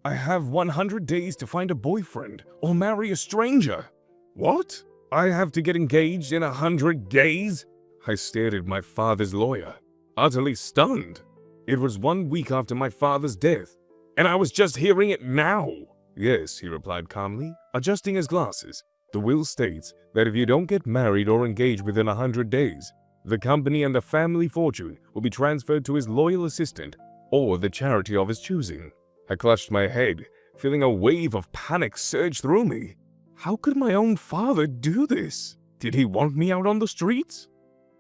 I have 100 days to find a boyfriend or marry a stranger. What? I have to get engaged in 100 days? I stared at my father's lawyer, utterly stunned. It was 1 week after my father's death, and I was just hearing it now. Yes, he replied calmly, adjusting his glasses. The will states that if you don't get married or engaged within 100 days, the company and the family fortune will be transferred to his loyal assistant or the charity of his choosing. I clutched my head, feeling a wave of panic surge through me. How could my own father do this? Did he want me out on the streets?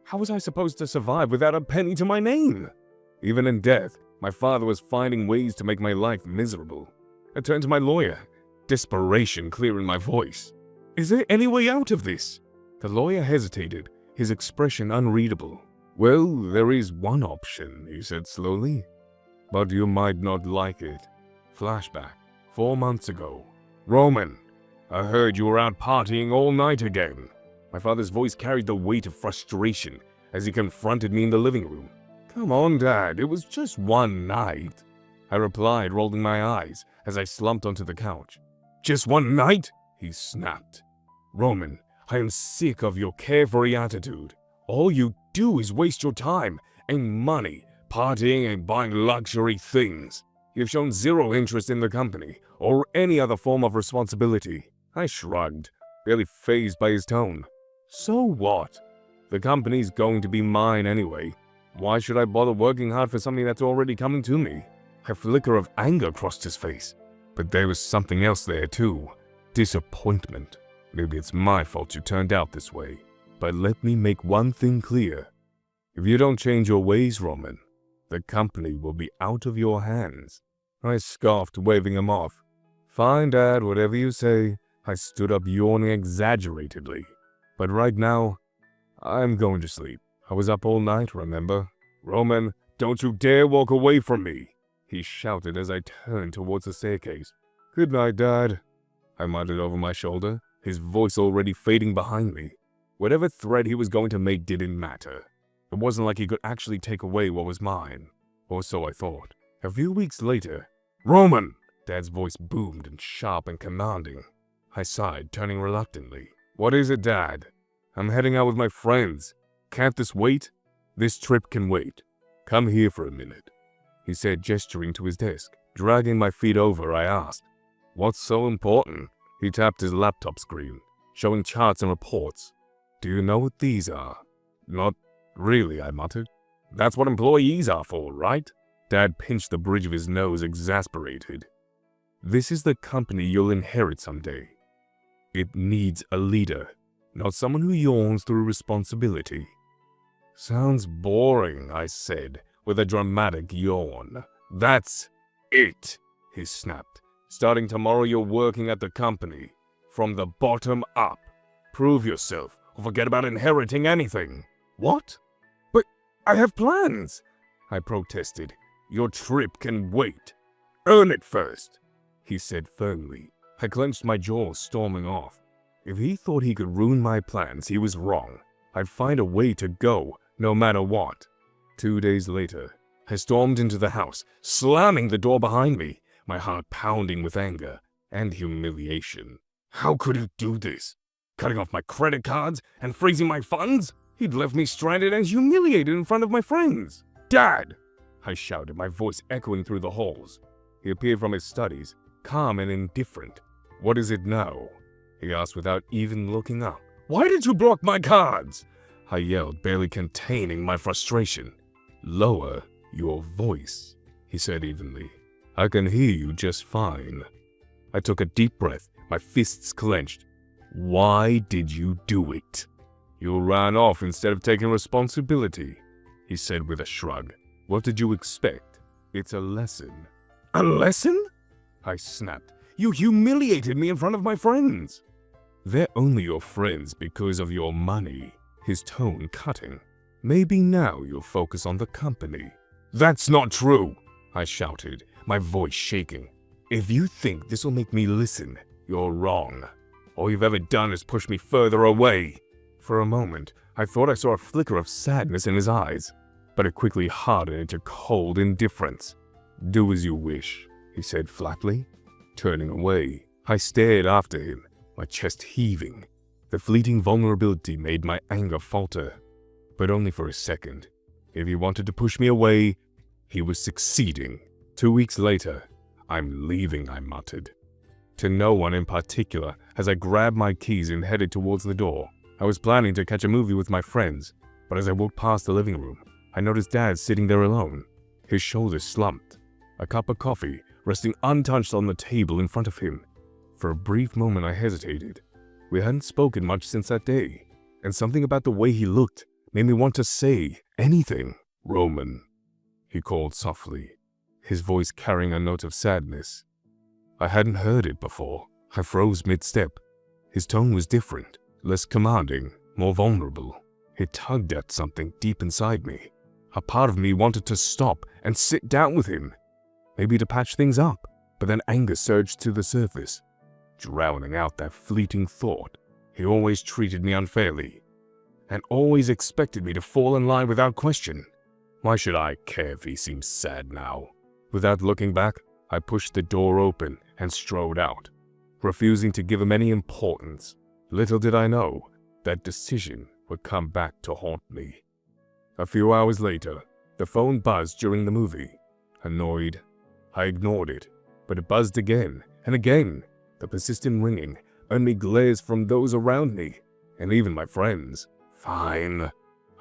How was I supposed to survive without a penny to my name? Even in death, my father was finding ways to make my life miserable. I turned to my lawyer, desperation clear in my voice. Is there any way out of this? The lawyer hesitated, his expression unreadable. Well, there is one option, he said slowly. But you might not like it. Flashback, 4 months ago. Roman, I heard you were out partying all night again. My father's voice carried the weight of frustration as he confronted me in the living room. Come on, Dad, it was just one night. I replied, rolling my eyes as I slumped onto the couch. Just one night? He snapped. Roman, I am sick of your carefree attitude. All you do is waste your time and money partying and buying luxury things. You've shown zero interest in the company or any other form of responsibility. I shrugged, barely fazed by his tone. So what? The company's going to be mine anyway. Why should I bother working hard for something that's already coming to me? A flicker of anger crossed his face. But there was something else there too. Disappointment. Maybe it's my fault you turned out this way. But let me make one thing clear. If you don't change your ways, Roman, the company will be out of your hands. I scoffed, waving him off. Fine, Dad, whatever you say. I stood up, yawning exaggeratedly. But right now, I'm going to sleep. I was up all night, remember? Roman, don't you dare walk away from me, he shouted as I turned towards the staircase. Good night, Dad, I muttered over my shoulder, his voice already fading behind me. Whatever threat he was going to make didn't matter. It wasn't like he could actually take away what was mine. Or so I thought. A few weeks later, Roman! Dad's voice boomed and sharp and commanding. I sighed, turning reluctantly. What is it, Dad? I'm heading out with my friends. Can't this wait? This trip can wait. Come here for a minute, he said, gesturing to his desk. Dragging my feet over, I asked, what's so important? He tapped his laptop screen, showing charts and reports. Do you know what these are? Not really, I muttered. That's what employees are for, right? Dad pinched the bridge of his nose, exasperated. This is the company you'll inherit someday. It needs a leader, not someone who yawns through responsibility. Sounds boring, I said, with a dramatic yawn. That's it, he snapped. Starting tomorrow, you're working at the company. From the bottom up. Prove yourself, or forget about inheriting anything. What? But I have plans, I protested. Your trip can wait. Earn it first, he said firmly. I clenched my jaw, storming off. If he thought he could ruin my plans, he was wrong. I'd find a way to go, no matter what. 2 days later, I stormed into the house, slamming the door behind me, my heart pounding with anger and humiliation. How could he do this? Cutting off my credit cards and freezing my funds? He'd left me stranded and humiliated in front of my friends. Dad! I shouted, my voice echoing through the halls. He appeared from his studies, calm and indifferent. What is it now? He asked without even looking up. Why did you block my cards? I yelled, barely containing my frustration. Lower your voice, he said evenly. I can hear you just fine. I took a deep breath, my fists clenched. Why did you do it? You ran off instead of taking responsibility, he said with a shrug. What did you expect? It's a lesson. A lesson? I snapped. You humiliated me in front of my friends. They're only your friends because of your money, his tone cutting. Maybe now you'll focus on the company. That's not true, I shouted, my voice shaking. If you think this will make me listen, you're wrong. All you've ever done is push me further away. For a moment, I thought I saw a flicker of sadness in his eyes, but it quickly hardened into cold indifference. Do as you wish, he said flatly. Turning away, I stared after him, my chest heaving. The fleeting vulnerability made my anger falter, but only for a second. If he wanted to push me away, he was succeeding. 2 weeks later, "I'm leaving," I muttered. To no one in particular, as I grabbed my keys and headed towards the door. I was planning to catch a movie with my friends, but as I walked past the living room, I noticed Dad sitting there alone. His shoulders slumped, a cup of coffee resting untouched on the table in front of him. For a brief moment I hesitated. We hadn't spoken much since that day, and something about the way he looked made me want to say anything. "Roman," he called softly, his voice carrying a note of sadness. I hadn't heard it before. I froze mid-step. His tone was different, less commanding, more vulnerable. It tugged at something deep inside me. A part of me wanted to stop and sit down with him, maybe to patch things up, but then anger surged to the surface, drowning out that fleeting thought. He always treated me unfairly, and always expected me to fall in line without question. Why should I care if he seems sad now? Without looking back, I pushed the door open and strode out, refusing to give him any importance. Little did I know that decision would come back to haunt me. A few hours later, the phone buzzed during the movie. Annoyed, I ignored it, but it buzzed again and again. The persistent ringing earned me glares from those around me, and even my friends. "Fine,"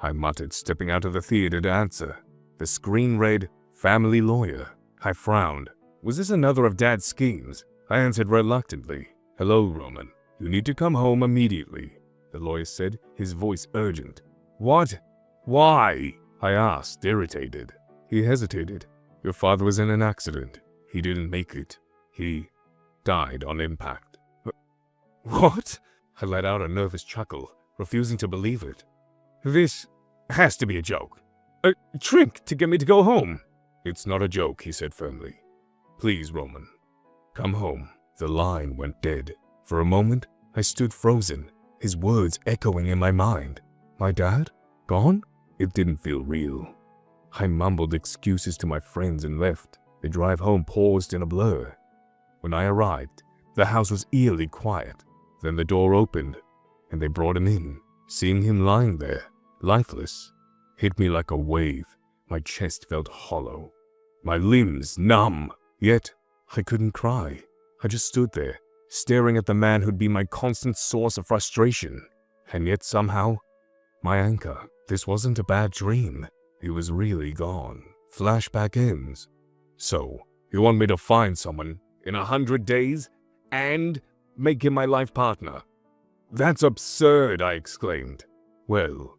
I muttered, stepping out of the theater to answer. The screen read, "Family Lawyer." I frowned. Was this another of Dad's schemes? I answered reluctantly. "Hello, Roman. You need to come home immediately," the lawyer said, his voice urgent. "What? Why?" I asked, irritated. He hesitated. "Your father was in an accident. He didn't make it. He died on impact." "What?" I let out a nervous chuckle, refusing to believe it. "This has to be a joke. A trick to get me to go home." "It's not a joke," he said firmly. "Please, Roman, come home." The line went dead. For a moment, I stood frozen, his words echoing in my mind. My dad? Gone? It didn't feel real. I mumbled excuses to my friends and left. The drive home paused in a blur. When I arrived, the house was eerily quiet. Then the door opened, and they brought him in. Seeing him lying there, lifeless, hit me like a wave. My chest felt hollow, my limbs numb. Yet, I couldn't cry. I just stood there, staring at the man who'd been my constant source of frustration. And yet somehow, my anchor. This wasn't a bad dream. He was really gone. Flashback ends. "So, you want me to find someone in 100 days and make him my life partner?" "That's absurd," I exclaimed. "Well,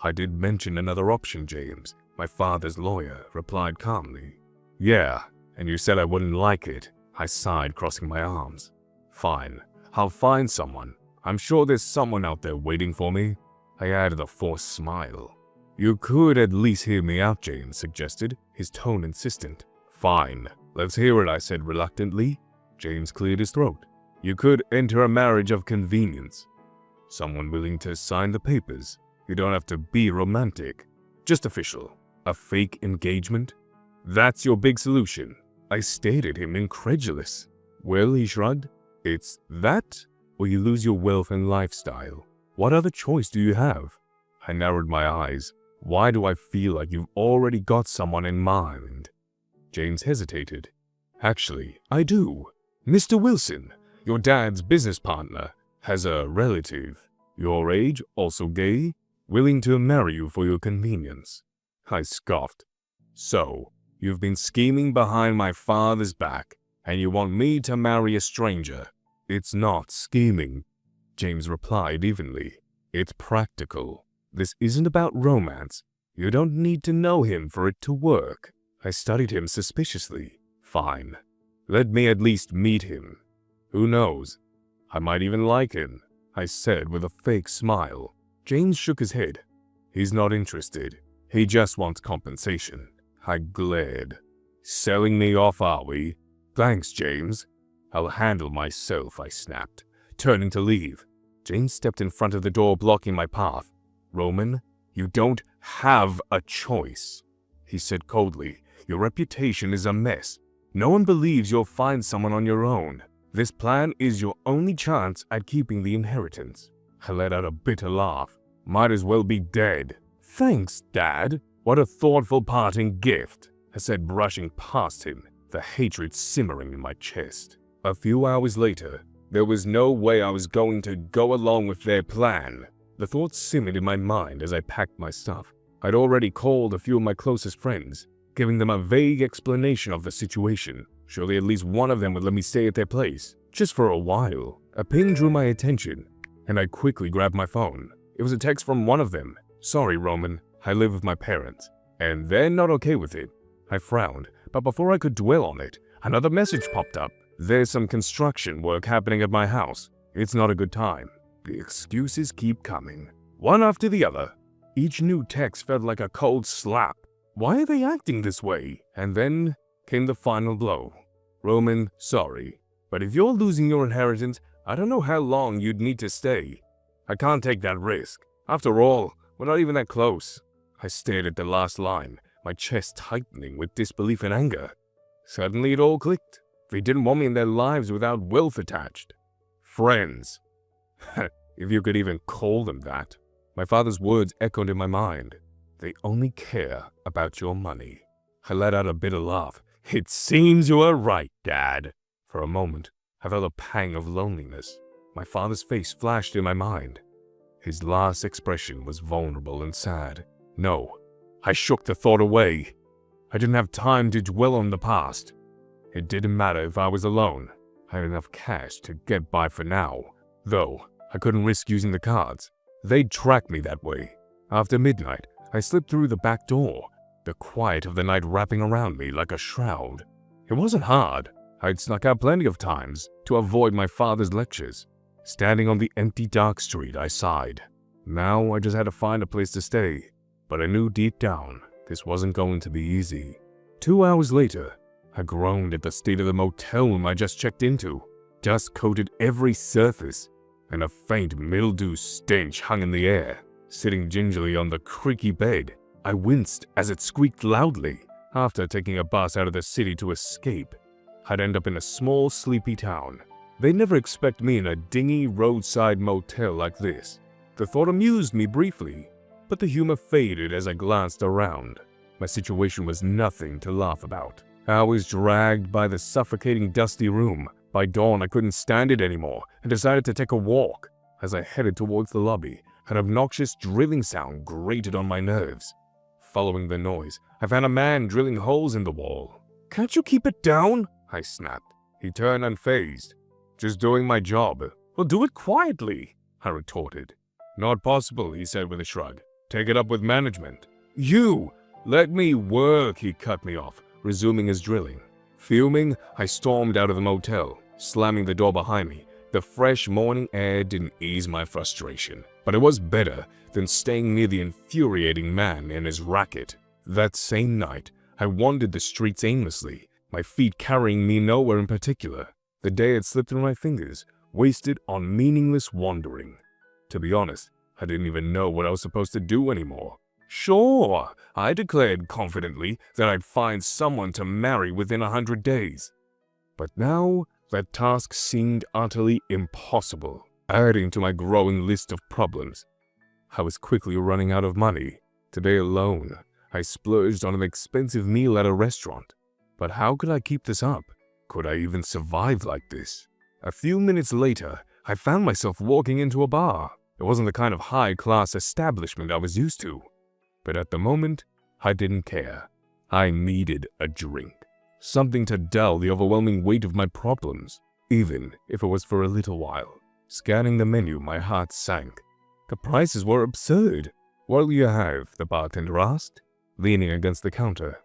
I did mention another option, James," my father's lawyer replied calmly. "Yeah, and you said I wouldn't like it," I sighed, crossing my arms. "Fine, I'll find someone. I'm sure there's someone out there waiting for me." I added a forced smile. "You could at least hear me out," James suggested, his tone insistent. "Fine, let's hear it," I said reluctantly. James cleared his throat. "You could enter a marriage of convenience. Someone willing to sign the papers. You don't have to be romantic, just official. A fake engagement? That's your big solution." I stared at him, incredulous. "Well," he shrugged, "it's that, or you lose your wealth and lifestyle. What other choice do you have?" I narrowed my eyes. "Why do I feel like you've already got someone in mind?" James hesitated. "Actually, I do. Mr. Wilson, your dad's business partner, has a relative, your age, also gay, willing to marry you for your convenience." I scoffed. "So, you've been scheming behind my father's back, and you want me to marry a stranger?" "It's not scheming," James replied evenly. "It's practical. This isn't about romance. You don't need to know him for it to work." I studied him suspiciously. "Fine. Let me at least meet him. Who knows? I might even like him," I said with a fake smile. James shook his head. "He's not interested. He just wants compensation." I glared. "Selling me off, are we?" "Thanks, James. I'll handle myself," I snapped, turning to leave. James stepped in front of the door, blocking my path. "Roman, you don't have a choice," he said coldly. "Your reputation is a mess. No one believes you'll find someone on your own. This plan is your only chance at keeping the inheritance." I let out a bitter laugh. Might as well be dead. "Thanks, Dad. What a thoughtful parting gift," I said, brushing past him, the hatred simmering in my chest. A few hours later, there was no way I was going to go along with their plan. The thoughts simmered in my mind as I packed my stuff. I'd already called a few of my closest friends, giving them a vague explanation of the situation. Surely at least one of them would let me stay at their place, just for a while. A ping drew my attention, and I quickly grabbed my phone. It was a text from one of them. "Sorry, Roman, I live with my parents, and they're not okay with it." I frowned, but before I could dwell on it, another message popped up. "There's some construction work happening at my house. It's not a good time." The excuses keep coming, one after the other. Each new text felt like a cold slap. Why are they acting this way? And then came the final blow. "Roman, sorry, but if you're losing your inheritance, I don't know how long you'd need to stay. I can't take that risk. After all, we're not even that close." I stared at the last line, my chest tightening with disbelief and anger. Suddenly it all clicked. They didn't want me in their lives without wealth attached. Friends. If you could even call them that. My father's words echoed in my mind. They only care about your money. I let out a bitter laugh. "It seems you are right, Dad." For a moment, I felt a pang of loneliness. My father's face flashed in my mind. His last expression was vulnerable and sad. No, I shook the thought away. I didn't have time to dwell on the past. It didn't matter if I was alone. I had enough cash to get by for now, though I couldn't risk using the cards. They'd track me that way. After midnight, I slipped through the back door, the quiet of the night wrapping around me like a shroud. It wasn't hard. I'd snuck out plenty of times to avoid my father's lectures. Standing on the empty dark street, I sighed. Now I just had to find a place to stay, but I knew deep down this wasn't going to be easy. 2 hours later, I groaned at the state of the motel room I just checked into. Dust coated every surface, and a faint mildew stench hung in the air. Sitting gingerly on the creaky bed, I winced as it squeaked loudly. After taking a bus out of the city to escape, I'd end up in a small, sleepy town. They'd never expect me in a dingy roadside motel like this. The thought amused me briefly, but the humor faded as I glanced around. My situation was nothing to laugh about. I was dragged by the suffocating dusty room. By dawn, I couldn't stand it anymore and decided to take a walk. As I headed towards the lobby, an obnoxious drilling sound grated on my nerves. Following the noise, I found a man drilling holes in the wall. "Can't you keep it down?" I snapped. He turned unfazed. "Just doing my job." "Well, do it quietly," I retorted. "Not possible," he said with a shrug. "Take it up with management." "You! Let me work," he cut me off, resuming his drilling. Fuming, I stormed out of the motel, slamming the door behind me. The fresh morning air didn't ease my frustration, but it was better than staying near the infuriating man and his racket. That same night, I wandered the streets aimlessly, my feet carrying me nowhere in particular. The day had slipped through my fingers, wasted on meaningless wandering. To be honest, I didn't even know what I was supposed to do anymore. Sure, I declared confidently that I'd find someone to marry within 100 days. But now, that task seemed utterly impossible, adding to my growing list of problems. I was quickly running out of money. Today alone, I splurged on an expensive meal at a restaurant. But how could I keep this up? Could I even survive like this? A few minutes later, I found myself walking into a bar. It wasn't the kind of high-class establishment I was used to. But at the moment, I didn't care. I needed a drink. Something to dull the overwhelming weight of my problems, even if it was for a little while. Scanning the menu, my heart sank. The prices were absurd. "What'll you have?" the bartender asked, leaning against the counter.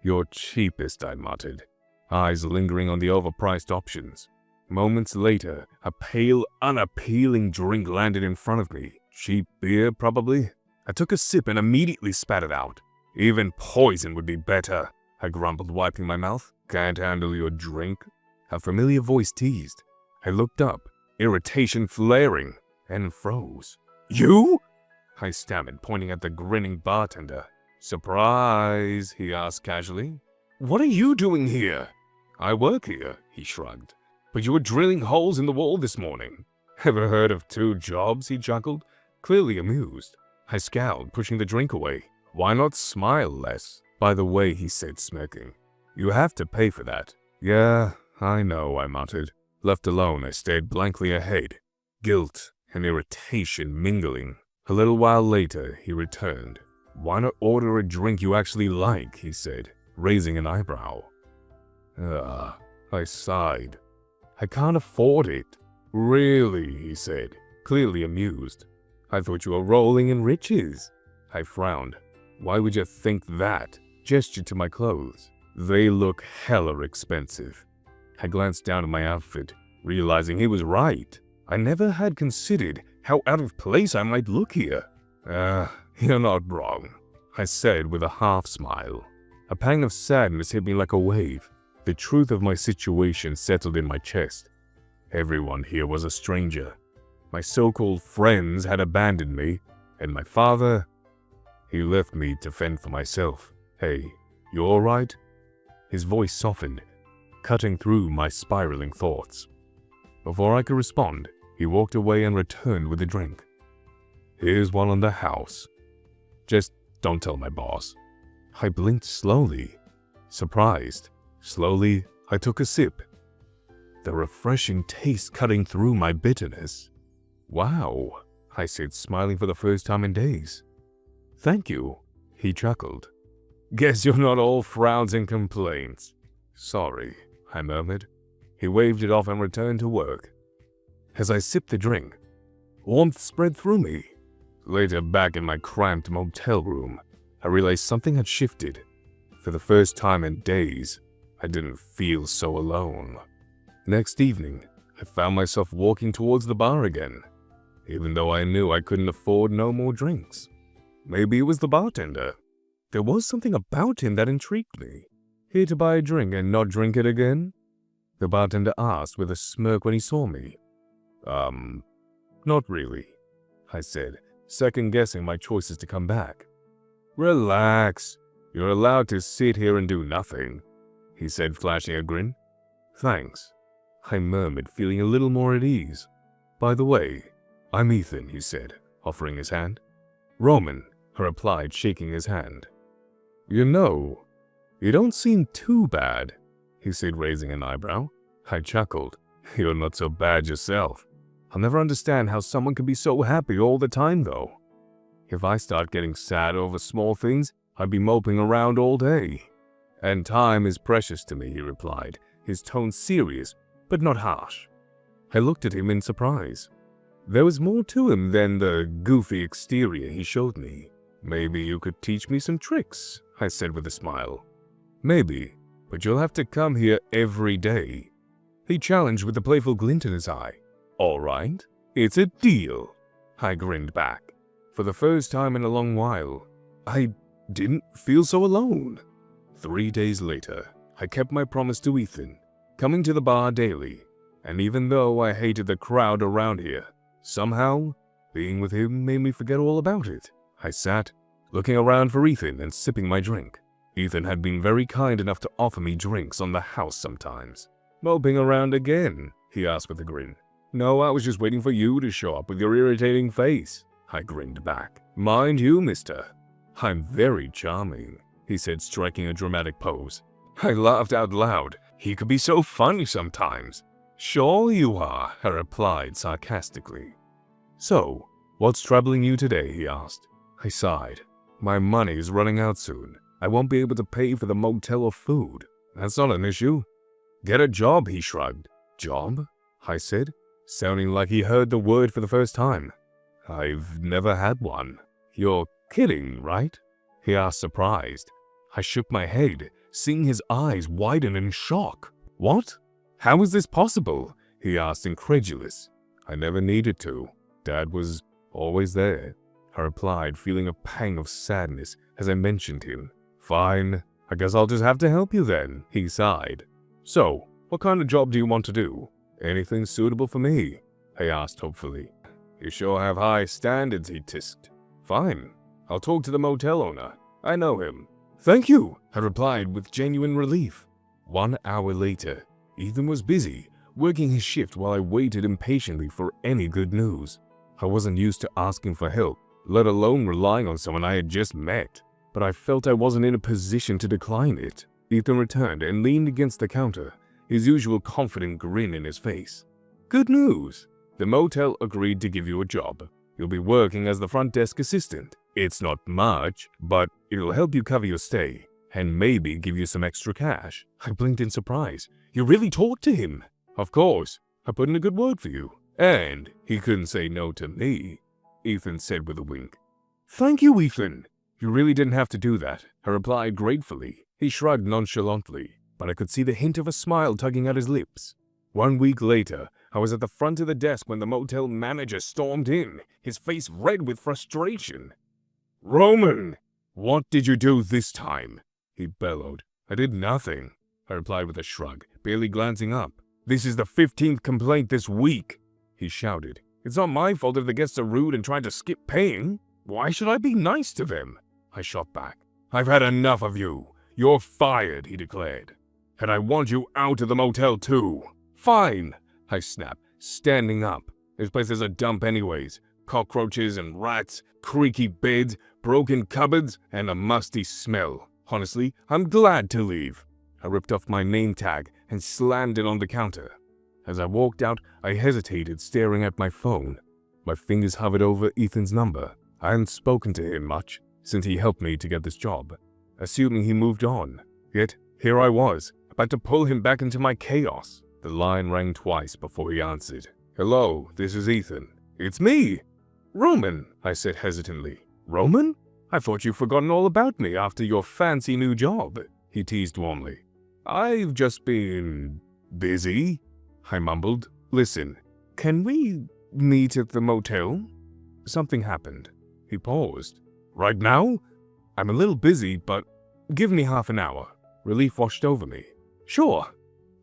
"Your cheapest," I muttered, eyes lingering on the overpriced options. Moments later, a pale, unappealing drink landed in front of me. Cheap beer, probably? I took a sip and immediately spat it out. "Even poison would be better," I grumbled, wiping my mouth. "Can't handle your drink?" A familiar voice teased. I looked up, irritation flaring, and froze. "You?" I stammered, pointing at the grinning bartender. "Surprise?" he asked casually. "What are you doing here?" I work here, he shrugged. But you were drilling holes in the wall this morning. Ever heard of 2 jobs, he chuckled, clearly amused. I scowled, pushing the drink away. Why not smile less? By the way, he said, smirking. You have to pay for that. Yeah, I know, I muttered. Left alone, I stared blankly ahead. Guilt and irritation mingling. A little while later, he returned. Why not order a drink you actually like, he said, raising an eyebrow. I sighed. I can't afford it. Really, he said, clearly amused. I thought you were rolling in riches. I frowned. Why would you think that? Gestured to my clothes. They look hella expensive. I glanced down at my outfit, realizing he was right. I never had considered how out of place I might look here. You're not wrong, I said with a half smile. A pang of sadness hit me like a wave. The truth of my situation settled in my chest. Everyone here was a stranger. My so-called friends had abandoned me, and my father, he left me to fend for myself. Hey, you all right? His voice softened, cutting through my spiraling thoughts. Before I could respond, he walked away and returned with a drink. Here's one on the house. Just don't tell my boss. I blinked slowly, surprised. Slowly, I took a sip. The refreshing taste cutting through my bitterness. Wow, I said, smiling for the first time in days. Thank you, he chuckled. Guess you're not all frowns and complaints. Sorry, I murmured. He waved it off and returned to work. As I sipped the drink, warmth spread through me. Later, back in my cramped motel room, I realized something had shifted. For the first time in days, I didn't feel so alone. Next evening, I found myself walking towards the bar again, even though I knew I couldn't afford no more drinks. Maybe it was the bartender. There was something about him that intrigued me. Here to buy a drink and not drink it again? The bartender asked with a smirk when he saw me. Not really, I said, second-guessing my choices to come back. Relax. You're allowed to sit here and do nothing, he said, flashing a grin. Thanks, I murmured, feeling a little more at ease. By the way, I'm Ethan, he said, offering his hand. Roman, I replied, shaking his hand. You know, you don't seem too bad, he said, raising an eyebrow. I chuckled. You're not so bad yourself. I'll never understand how someone can be so happy all the time, though. If I start getting sad over small things, I'd be moping around all day. And time is precious to me, he replied, his tone serious, but not harsh. I looked at him in surprise. There was more to him than the goofy exterior he showed me. Maybe you could teach me some tricks, I said with a smile. Maybe, but you'll have to come here every day. He challenged with a playful glint in his eye. All right, it's a deal, I grinned back. For the first time in a long while, I didn't feel so alone. 3 days later, I kept my promise to Ethan, coming to the bar daily. And even though I hated the crowd around here, somehow, being with him made me forget all about it. I sat, looking around for Ethan and sipping my drink. Ethan had been very kind enough to offer me drinks on the house sometimes. Moping around again, he asked with a grin. No, I was just waiting for you to show up with your irritating face, I grinned back. Mind you, mister, I'm very charming, he said, striking a dramatic pose. I laughed out loud. He could be so funny sometimes. Sure you are, I replied sarcastically. So, what's troubling you today, he asked. I sighed. My money is running out soon. I won't be able to pay for the motel or food. That's not an issue. Get a job, he shrugged. Job? I said, sounding like he heard the word for the first time. I've never had one. You're kidding, right? He asked, surprised. I shook my head, seeing his eyes widen in shock. What? How is this possible? He asked, incredulous. I never needed to. Dad was always there, I replied, feeling a pang of sadness as I mentioned him. Fine, I guess I'll just have to help you then, he sighed. So, what kind of job do you want to do? Anything suitable for me? I asked hopefully. You sure have high standards, he tisked. Fine, I'll talk to the motel owner. I know him. Thank you, I replied with genuine relief. 1 hour later, Ethan was busy, working his shift while I waited impatiently for any good news. I wasn't used to asking for help, let alone relying on someone I had just met, but I felt I wasn't in a position to decline it. Ethan returned and leaned against the counter, his usual confident grin in his face. "Good news! The motel agreed to give you a job. You'll be working as the front desk assistant. It's not much, but it'll help you cover your stay, and maybe give you some extra cash." I blinked in surprise. "You really talked to him?" "Of course. I put in a good word for you. And he couldn't say no to me," Ethan said with a wink. "Thank you, Ethan. You really didn't have to do that," I replied gratefully. He shrugged nonchalantly, but I could see the hint of a smile tugging at his lips. 1 week later, I was at the front of the desk when the motel manager stormed in, his face red with frustration. "Roman, what did you do this time?" he bellowed. "I did nothing," I replied with a shrug, barely glancing up. "This is the 15th complaint this week," he shouted. "It's not my fault if the guests are rude and try to skip paying. Why should I be nice to them?" I shot back. "I've had enough of you. You're fired," he declared. "And I want you out of the motel too." "Fine," I snapped, standing up. "This place is a dump anyways. Cockroaches and rats, creaky beds, broken cupboards, and a musty smell. Honestly, I'm glad to leave." I ripped off my name tag and slammed it on the counter. As I walked out, I hesitated, staring at my phone. My fingers hovered over Ethan's number. I hadn't spoken to him much since he helped me to get this job, assuming he moved on. Yet, here I was, about to pull him back into my chaos. The line rang twice before he answered. "Hello, this is Ethan." "It's me." "Roman," I said hesitantly. "Roman? I thought you'd forgotten all about me after your fancy new job," he teased warmly. "I've just been busy," I mumbled. "Listen, can we meet at the motel?" Something happened. He paused. "Right now? I'm a little busy, but give me half an hour." Relief washed over me. "Sure,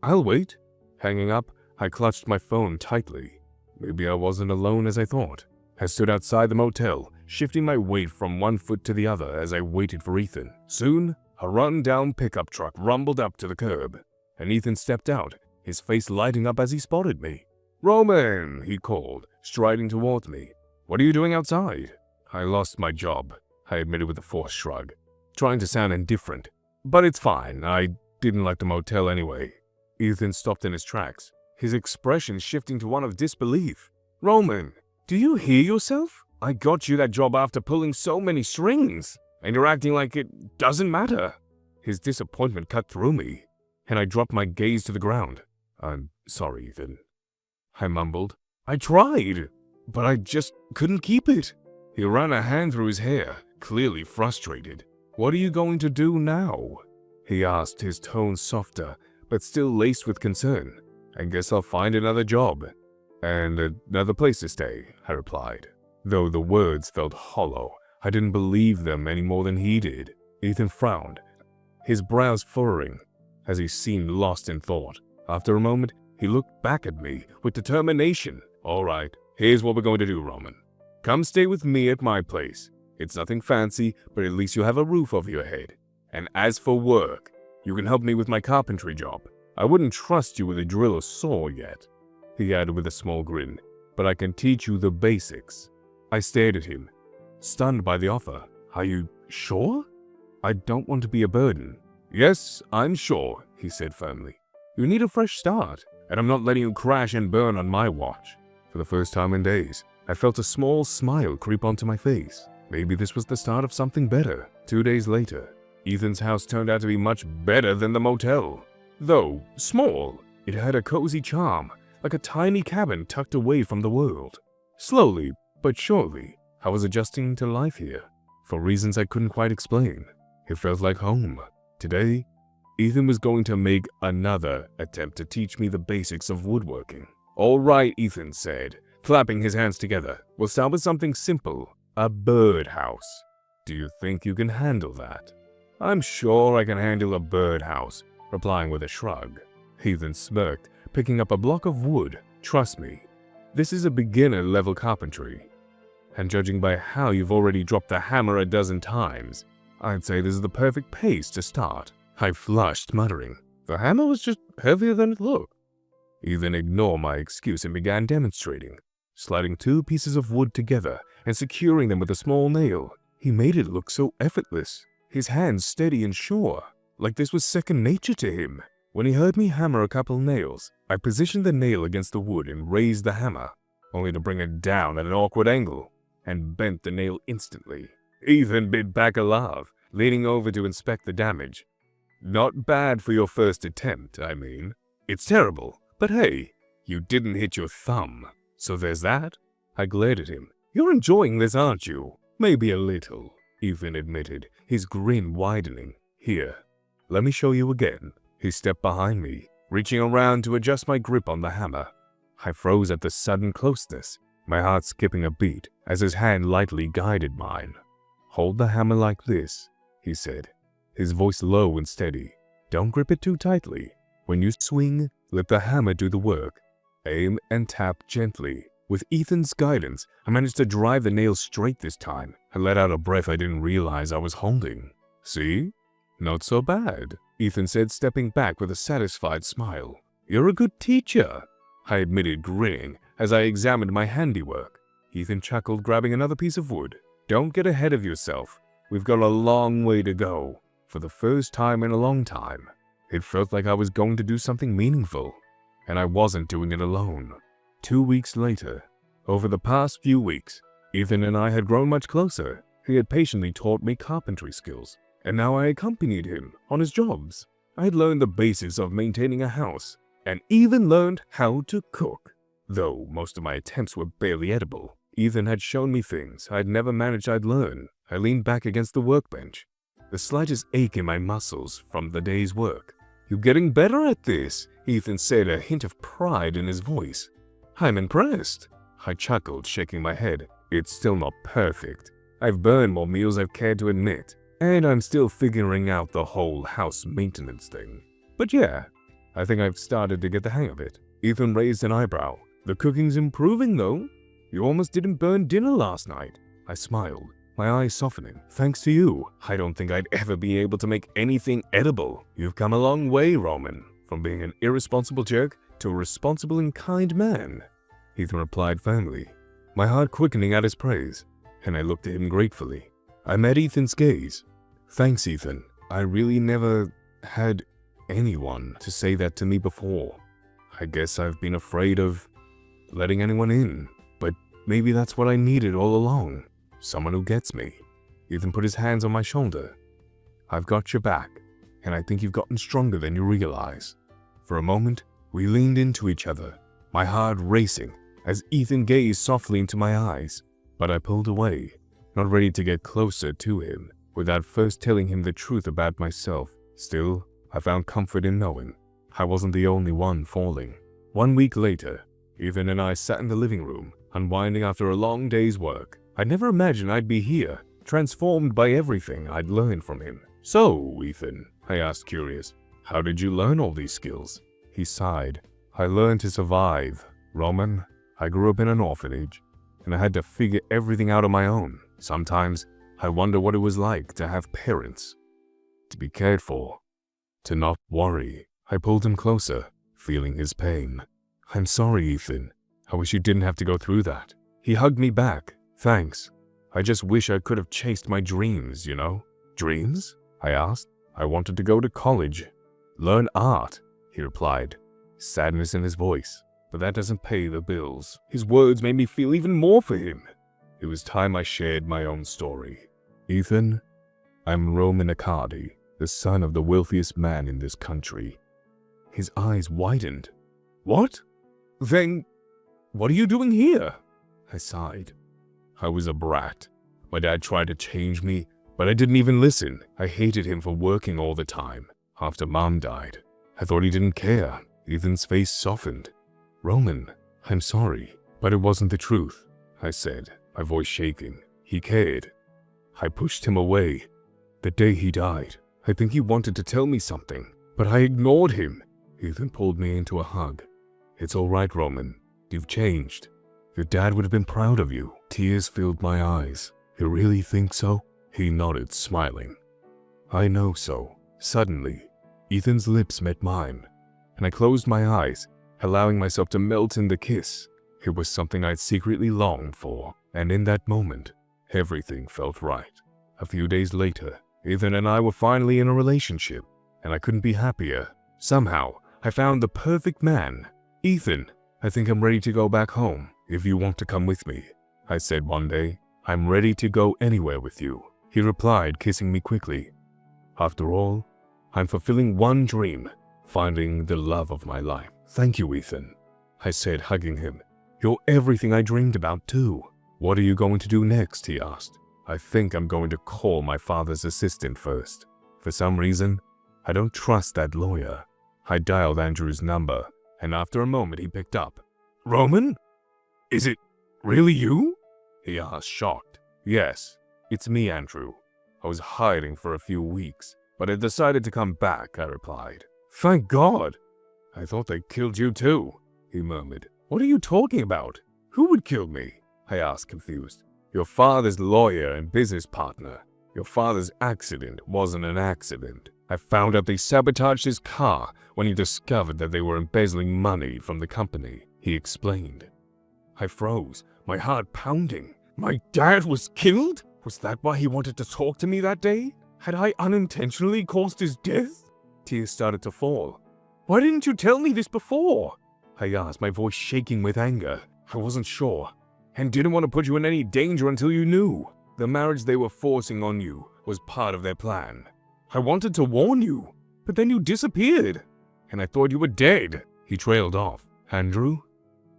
I'll wait." Hanging up, I clutched my phone tightly. Maybe I wasn't alone as I thought. I stood outside the motel, shifting my weight from one foot to the other as I waited for Ethan. Soon, a run-down pickup truck rumbled up to the curb, and Ethan stepped out, his face lighting up as he spotted me. "Roman," he called, striding towards me. "What are you doing outside?" "I lost my job," I admitted with a forced shrug, trying to sound indifferent. "But it's fine. I didn't like the motel anyway." Ethan stopped in his tracks, his expression shifting to one of disbelief. "Roman, do you hear yourself? I got you that job after pulling so many strings, and you're acting like it doesn't matter." His disappointment cut through me, and I dropped my gaze to the ground. "I'm sorry, Ethan," I mumbled. "I tried, but I just couldn't keep it." He ran a hand through his hair, clearly frustrated. "What are you going to do now?" he asked, his tone softer, but still laced with concern. "I guess I'll find another job. And another place to stay," I replied. Though the words felt hollow, I didn't believe them any more than he did. Ethan frowned, his brows furrowing, as he seemed lost in thought. After a moment, he looked back at me with determination. "All right, here's what we're going to do, Roman. Come stay with me at my place. It's nothing fancy, but at least you'll have a roof over your head. And as for work, you can help me with my carpentry job. I wouldn't trust you with a drill or saw yet," he added with a small grin, "but I can teach you the basics." I stared at him, stunned by the offer. "Are you sure?" "I don't want to be a burden." "Yes, I'm sure," he said firmly. "You need a fresh start, and I'm not letting you crash and burn on my watch." For the first time in days, I felt a small smile creep onto my face. Maybe this was the start of something better. 2 days later, Ethan's house turned out to be much better than the motel. Though small, it had a cozy charm, like a tiny cabin tucked away from the world. Slowly, but surely, I was adjusting to life here, for reasons I couldn't quite explain. It felt like home. Today, Ethan was going to make another attempt to teach me the basics of woodworking. "All right," Ethan said, clapping his hands together. "We'll start with something simple, a birdhouse. Do you think you can handle that?" "I'm sure I can handle a birdhouse," replying with a shrug. Ethan smirked, picking up a block of wood. "Trust me, this is a beginner-level carpentry. And judging by how you've already dropped the hammer a dozen times, I'd say this is the perfect pace to start." I flushed, muttering, The hammer was just heavier than it looked. Ethan ignored my excuse and began demonstrating, sliding 2 pieces of wood together and securing them with a small nail. He made it look so effortless, his hands steady and sure, like this was second nature to him. When he heard me hammer a couple nails, I positioned the nail against the wood and raised the hammer, only to bring it down at an awkward angle, and bent the nail instantly. Ethan bit back a laugh, leaning over to inspect the damage. Not bad for your first attempt, I mean. It's terrible, but hey, you didn't hit your thumb, so there's that. I glared at him. You're enjoying this, aren't you? Maybe a little, Ethan admitted, his grin widening. Here, let me show you again. He stepped behind me, reaching around to adjust my grip on the hammer. I froze at the sudden closeness, my heart skipping a beat as his hand lightly guided mine. Hold the hammer like this, he said, his voice low and steady. Don't grip it too tightly. When you swing, let the hammer do the work. Aim and tap gently. With Ethan's guidance, I managed to drive the nail straight this time. I let out a breath I didn't realize I was holding. See? Not so bad, Ethan said, stepping back with a satisfied smile. You're a good teacher, I admitted, grinning as I examined my handiwork. Ethan chuckled, grabbing another piece of wood. Don't get ahead of yourself. We've got a long way to go. For the first time in a long time, it felt like I was going to do something meaningful, and I wasn't doing it alone. 2 weeks later, over the past few weeks, Ethan and I had grown much closer. He had patiently taught me carpentry skills, and now I accompanied him on his jobs. I had learned the basics of maintaining a house, and even learned how to cook. Though most of my attempts were barely edible, Ethan had shown me things I'd never managed I'd learn. I leaned back against the workbench, the slightest ache in my muscles from the day's work. You're getting better at this, Ethan said, a hint of pride in his voice. I'm impressed. I chuckled, shaking my head. It's still not perfect. I've burned more meals I've cared to admit, and I'm still figuring out the whole house maintenance thing. But yeah, I think I've started to get the hang of it. Ethan raised an eyebrow. The cooking's improving though. You almost didn't burn dinner last night. I smiled, my eyes softening. Thanks to you, I don't think I'd ever be able to make anything edible. You've come a long way, Roman, from being an irresponsible jerk to a responsible and kind man, Ethan replied firmly, my heart quickening at his praise, and I looked at him gratefully. I met Ethan's gaze. Thanks, Ethan. I really never had anyone to say that to me before. I guess I've been afraid of letting anyone in, but maybe that's what I needed all along. Someone who gets me. Ethan put his hands on my shoulder. I've got your back, and I think you've gotten stronger than you realize. For a moment, we leaned into each other, my heart racing as Ethan gazed softly into my eyes. But I pulled away, not ready to get closer to him without first telling him the truth about myself. Still, I found comfort in knowing I wasn't the only one falling. 1 week later, Ethan and I sat in the living room, unwinding after a long day's work. I'd never imagined I'd be here, transformed by everything I'd learned from him. So, Ethan, I asked, curious, how did you learn all these skills? He sighed. I learned to survive, Roman. I grew up in an orphanage, and I had to figure everything out on my own. Sometimes, I wonder what it was like to have parents, to be cared for, to not worry. I pulled him closer, feeling his pain. I'm sorry, Ethan. I wish you didn't have to go through that. He hugged me back. Thanks. I just wish I could have chased my dreams, you know? Dreams? I asked. I wanted to go to college, learn art, he replied, sadness in his voice. But that doesn't pay the bills. His words made me feel even more for him. It was time I shared my own story. Ethan, I'm Roman Accardi, the son of the wealthiest man in this country. His eyes widened. What? Then, what are you doing here? I sighed. I was a brat. My dad tried to change me, but I didn't even listen. I hated him for working all the time. After Mom died, I thought he didn't care. Ethan's face softened. Roman, I'm sorry, but it wasn't the truth, I said, my voice shaking. He cared. I pushed him away. The day he died, I think he wanted to tell me something, but I ignored him. Ethan pulled me into a hug. It's all right, Roman. You've changed. Your dad would have been proud of you. Tears filled my eyes. You really think so? He nodded, smiling. I know so. Suddenly, Ethan's lips met mine, and I closed my eyes, allowing myself to melt in the kiss. It was something I'd secretly longed for, and in that moment, everything felt right. A few days later, Ethan and I were finally in a relationship, and I couldn't be happier. Somehow, I found the perfect man. "Ethan, I think I'm ready to go back home, if you want to come with me," I said one day. "I'm ready to go anywhere with you," he replied, kissing me quickly. "After all, I'm fulfilling one dream, finding the love of my life." "Thank you, Ethan," I said, hugging him. "You're everything I dreamed about too." "What are you going to do next?" he asked. "I think I'm going to call my father's assistant first. For some reason, I don't trust that lawyer." I dialed Andrew's number, and after a moment he picked up. "Roman? Is it really you?" he asked, shocked. "Yes, it's me, Andrew. I was hiding for a few weeks, but I decided to come back," I replied. "Thank God. I thought they killed you too," he murmured. "What are you talking about? Who would kill me?" I asked, confused. "Your father's lawyer and business partner. Your father's accident wasn't an accident. I found out they sabotaged his car when he discovered that they were embezzling money from the company," he explained. I froze, my heart pounding. My dad was killed? Was that why he wanted to talk to me that day? Had I unintentionally caused his death? Tears started to fall. "Why didn't you tell me this before?" I asked, my voice shaking with anger. "I wasn't sure, and didn't want to put you in any danger until you knew. The marriage they were forcing on you was part of their plan. I wanted to warn you, but then you disappeared, and I thought you were dead." He trailed off. "Andrew,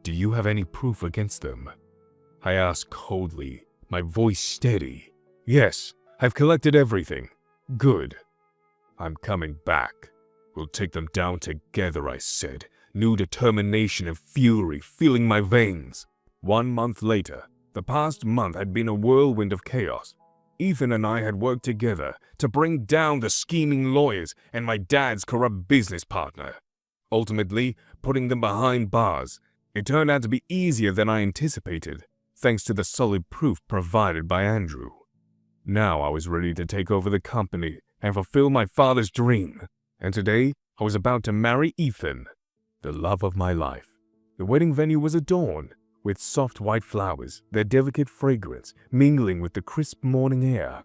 do you have any proof against them?" I asked coldly, my voice steady. "Yes, I've collected everything." "Good. I'm coming back. We'll take them down together," I said, new determination and fury filling my veins. 1 month later, the past month had been a whirlwind of chaos. Ethan and I had worked together to bring down the scheming lawyers and my dad's corrupt business partner, ultimately putting them behind bars. It turned out to be easier than I anticipated, thanks to the solid proof provided by Andrew. Now I was ready to take over the company and fulfill my father's dream, and today I was about to marry Ethan, the love of my life. The wedding venue was adorned with soft white flowers, their delicate fragrance mingling with the crisp morning air.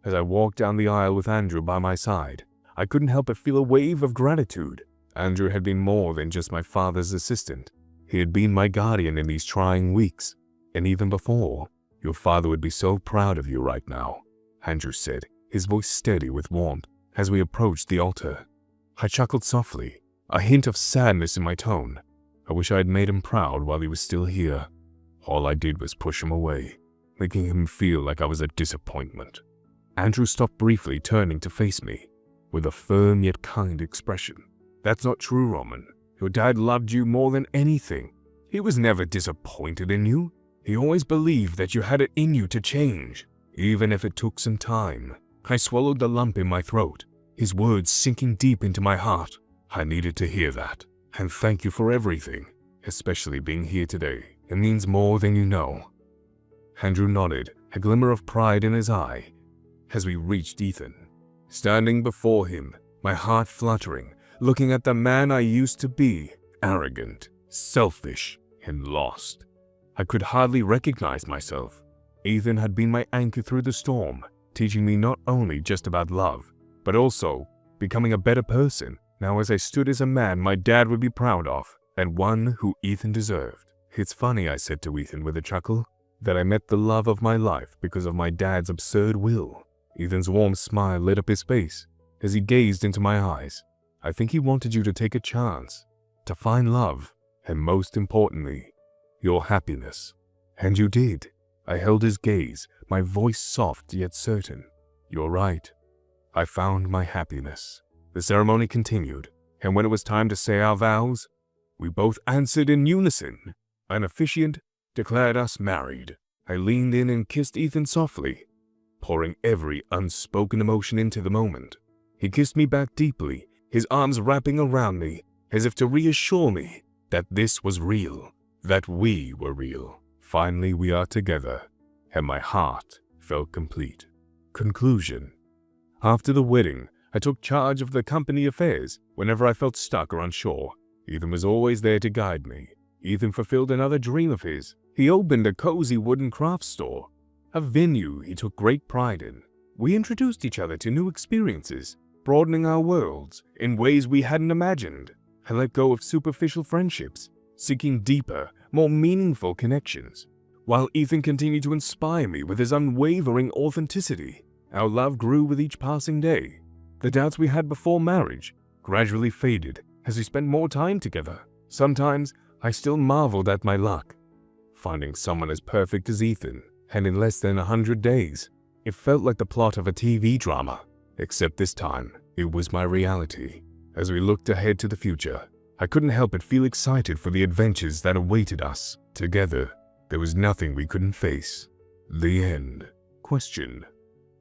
As I walked down the aisle with Andrew by my side, I couldn't help but feel a wave of gratitude. Andrew had been more than just my father's assistant. He had been my guardian in these trying weeks, and even before. "Your father would be so proud of you right now," Andrew said, his voice steady with warmth as we approached the altar. I chuckled softly, a hint of sadness in my tone. I wish I had made him proud while he was still here. All I did was push him away, making him feel like I was a disappointment. Andrew stopped briefly, turning to face me, with a firm yet kind expression. "That's not true, Roman. Your dad loved you more than anything. He was never disappointed in you. He always believed that you had it in you to change, even if it took some time." I swallowed the lump in my throat, his words sinking deep into my heart. I needed to hear that. "And thank you for everything, especially being here today. It means more than you know." Andrew nodded, a glimmer of pride in his eye, as we reached Ethan. Standing before him, my heart fluttering, looking at the man I used to be, arrogant, selfish, and lost. I could hardly recognize myself. Ethan had been my anchor through the storm, teaching me not only just about love, but also becoming a better person. Now as I stood as a man my dad would be proud of, and one who Ethan deserved. "It's funny," I said to Ethan with a chuckle, "that I met the love of my life because of my dad's absurd will." Ethan's warm smile lit up his face as he gazed into my eyes. "I think he wanted you to take a chance, to find love, and most importantly, your happiness. And you did." I held his gaze, my voice soft yet certain. "You're right. I found my happiness." The ceremony continued, and when it was time to say our vows, we both answered in unison. An officiant declared us married. I leaned in and kissed Ethan softly, pouring every unspoken emotion into the moment. He kissed me back deeply, his arms wrapping around me, as if to reassure me that this was real, that we were real. Finally, we are together, and my heart felt complete. Conclusion. After the wedding, I took charge of the company affairs whenever I felt stuck or unsure. Ethan was always there to guide me. Ethan fulfilled another dream of his. He opened a cozy wooden craft store, a venue he took great pride in. We introduced each other to new experiences, broadening our worlds in ways we hadn't imagined. I let go of superficial friendships, seeking deeper, more meaningful connections. While Ethan continued to inspire me with his unwavering authenticity, our love grew with each passing day. The doubts we had before marriage gradually faded as we spent more time together. Sometimes I still marveled at my luck, finding someone as perfect as Ethan, and in less than 100 days. It felt like the plot of a TV drama, except this time, it was my reality. As we looked ahead to the future, I couldn't help but feel excited for the adventures that awaited us. Together, there was nothing we couldn't face. The end. Question: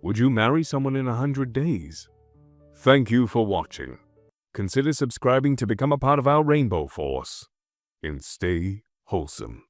would you marry someone in 100 days? Thank you for watching. Consider subscribing to become a part of our Rainbow Force. And stay wholesome.